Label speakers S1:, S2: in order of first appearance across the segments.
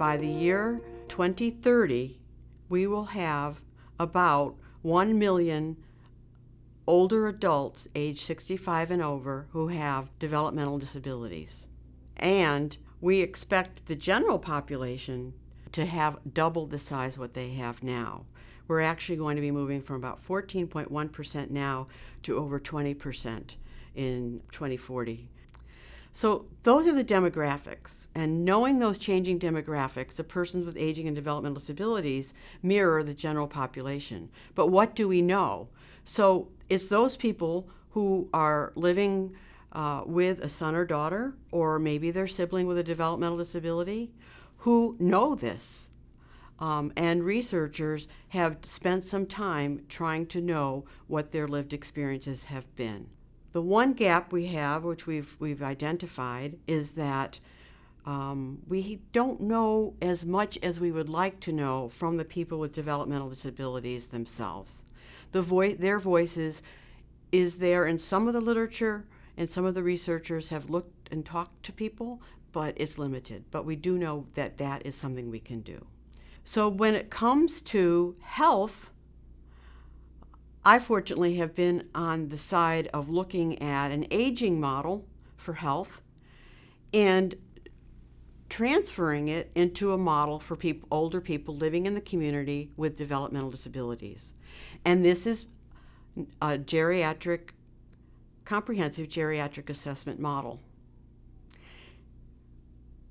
S1: by the year 2030, we will have about 1 million older adults age 65 and over who have developmental disabilities. And we expect the general population to have double the size what they have now. We're actually going to be moving from about 14.1% now to over 20% in 2040. So those are the demographics, and knowing those changing demographics, the persons with aging and developmental disabilities mirror the general population. But what do we know? So it's those people who are living with a son or daughter, or maybe their sibling with a developmental disability, who know this. And researchers have spent some time trying to know what their lived experiences have been. The one gap we have, which we've identified, is that we don't know as much as we would like to know from the people with developmental disabilities themselves. Their voices is there in some of the literature, and some of the researchers have looked and talked to people, but it's limited. But we do know that that is something we can do. So when it comes to health, I fortunately have been on the side of looking at an aging model for health and transferring it into a model for older people living in the community with developmental disabilities. And this is a comprehensive geriatric assessment model,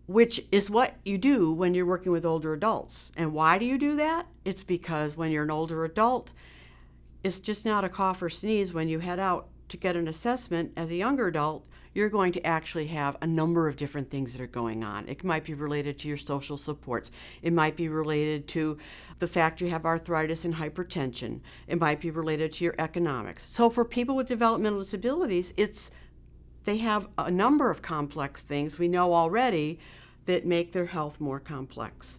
S1: which is what you do when you're working with older adults. And why do you do that? It's because when you're an older adult, it's just not a cough or sneeze. When you head out to get an assessment as a younger adult, you're going to actually have a number of different things that are going on. It might be related to your social supports. It might be related to the fact you have arthritis and hypertension. It might be related to your economics. So for people with developmental disabilities, they have a number of complex things we know already that make their health more complex.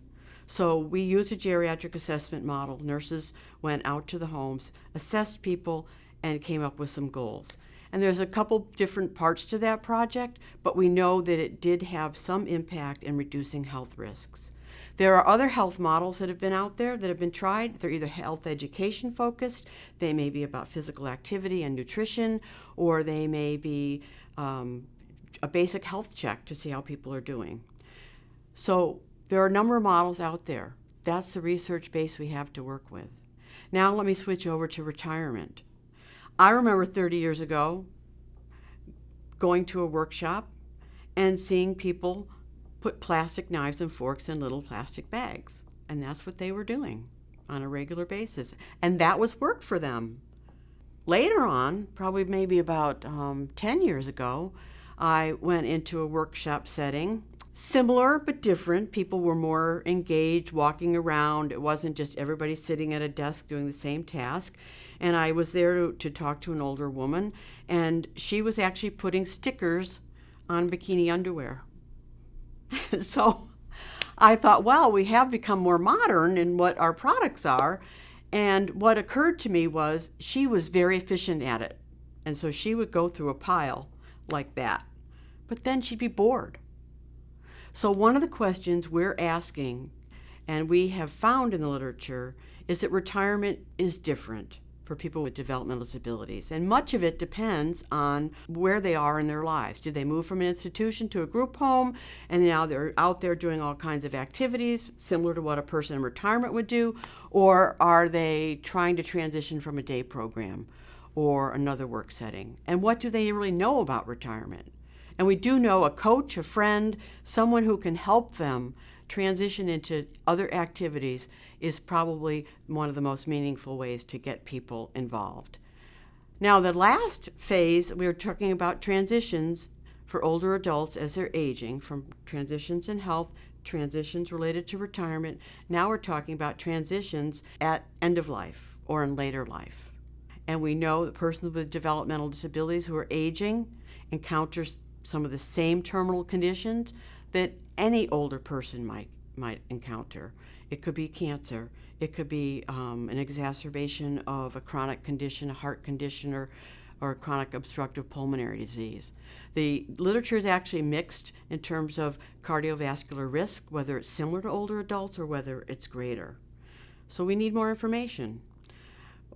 S1: So we used a geriatric assessment model. Nurses went out to the homes, assessed people, and came up with some goals. And there's a couple different parts to that project, but we know that it did have some impact in reducing health risks. There are other health models that have been out there that have been tried. They're either health education focused, they may be about physical activity and nutrition, or they may be a basic health check to see how people are doing. So there are a number of models out there. That's the research base we have to work with. Now let me switch over to retirement. I remember 30 years ago going to a workshop and seeing people put plastic knives and forks in little plastic bags. And that's what they were doing on a regular basis. And that was work for them. Later on, probably maybe about 10 years ago, I went into a workshop setting. Similar but different. People were more engaged, walking around. It wasn't just everybody sitting at a desk doing the same task. And I was there to talk to an older woman, and she was actually putting stickers on bikini underwear. So I thought, well, we have become more modern in what our products are. And what occurred to me was she was very efficient at it. And so she would go through a pile like that. But then she'd be bored. So one of the questions we're asking, and we have found in the literature, is that retirement is different for people with developmental disabilities. And much of it depends on where they are in their lives. Do they move from an institution to a group home, and now they're out there doing all kinds of activities similar to what a person in retirement would do? Or are they trying to transition from a day program or another work setting? And what do they really know about retirement? And we do know a coach, a friend, someone who can help them transition into other activities is probably one of the most meaningful ways to get people involved. Now, the last phase, we were talking about transitions for older adults as they're aging, from transitions in health, transitions related to retirement. Now we're talking about transitions at end of life or in later life. And we know that persons with developmental disabilities who are aging encounter some of the same terminal conditions that any older person might encounter. It could be cancer. It could be an exacerbation of a chronic condition, a heart condition, or chronic obstructive pulmonary disease. The literature is actually mixed in terms of cardiovascular risk, whether it's similar to older adults or whether it's greater. So we need more information.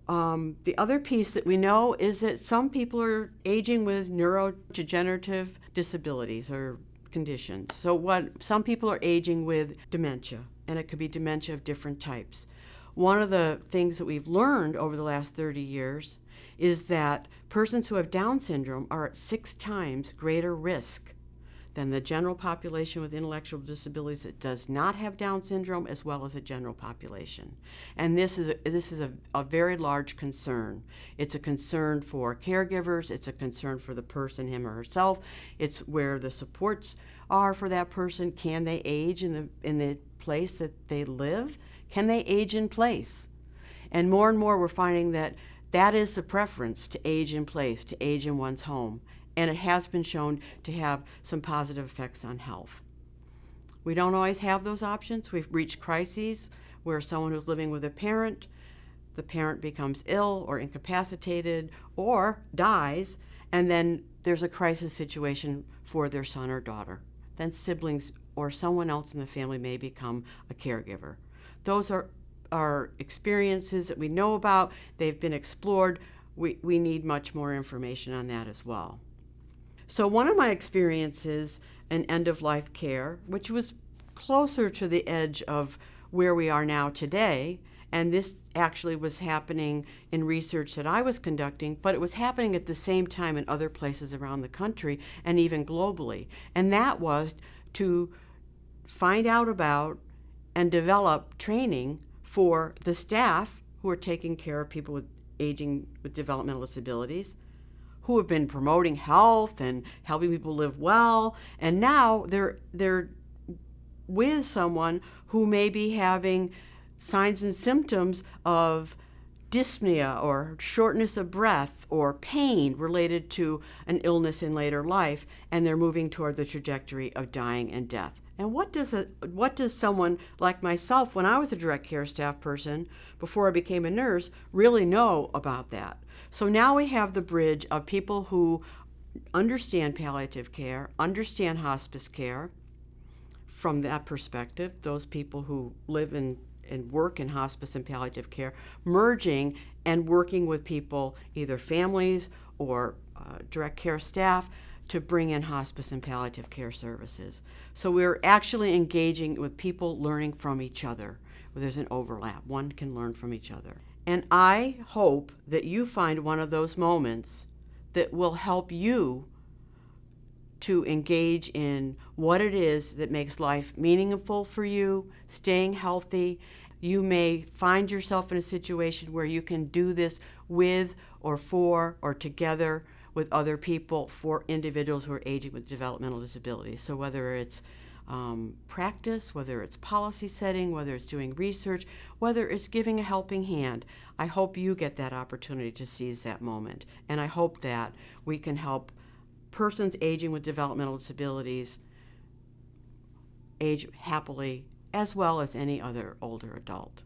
S1: The other piece that we know is that some people are aging with neurodegenerative disabilities or conditions. So some people are aging with dementia, and it could be dementia of different types. One of the things that we've learned over the last 30 years is that persons who have Down syndrome are at 6 times greater risk than the general population with intellectual disabilities that does not have Down syndrome, as well as the general population. And this is a very large concern. It's a concern for caregivers. It's a concern for the person, him or herself. It's where the supports are for that person. Can they age in the place that they live? Can they age in place? And more we're finding that is the preference, to age in place, to age in one's home. And it has been shown to have some positive effects on health. We don't always have those options. We've reached crises where someone who's living with a parent, the parent becomes ill or incapacitated or dies, and then there's a crisis situation for their son or daughter. Then siblings or someone else in the family may become a caregiver. Those are experiences that we know about. They've been explored. We need much more information on that as well. So one of my experiences in end-of-life care, which was closer to the edge of where we are now today, and this actually was happening in research that I was conducting, but it was happening at the same time in other places around the country and even globally. And that was to find out about and develop training for the staff who are taking care of people aging with developmental disabilities, who have been promoting health and helping people live well, and now they're with someone who may be having signs and symptoms of dyspnea or shortness of breath or pain related to an illness in later life, and they're moving toward the trajectory of dying and death. And what does someone like myself, when I was a direct care staff person, before I became a nurse, really know about that? So now we have the bridge of people who understand palliative care, understand hospice care from that perspective, those people who live and work in hospice and palliative care, merging and working with people, either families or direct care staff, to bring in hospice and palliative care services. So we're actually engaging with people learning from each other, where there's an overlap. One can learn from each other. And I hope that you find one of those moments that will help you to engage in what it is that makes life meaningful for you, staying healthy. You may find yourself in a situation where you can do this with or for or together with other people for individuals who are aging with developmental disabilities. So whether it's practice, whether it's policy setting, whether it's doing research, whether it's giving a helping hand, I hope you get that opportunity to seize that moment. And I hope that we can help persons aging with developmental disabilities age happily as well as any other older adult.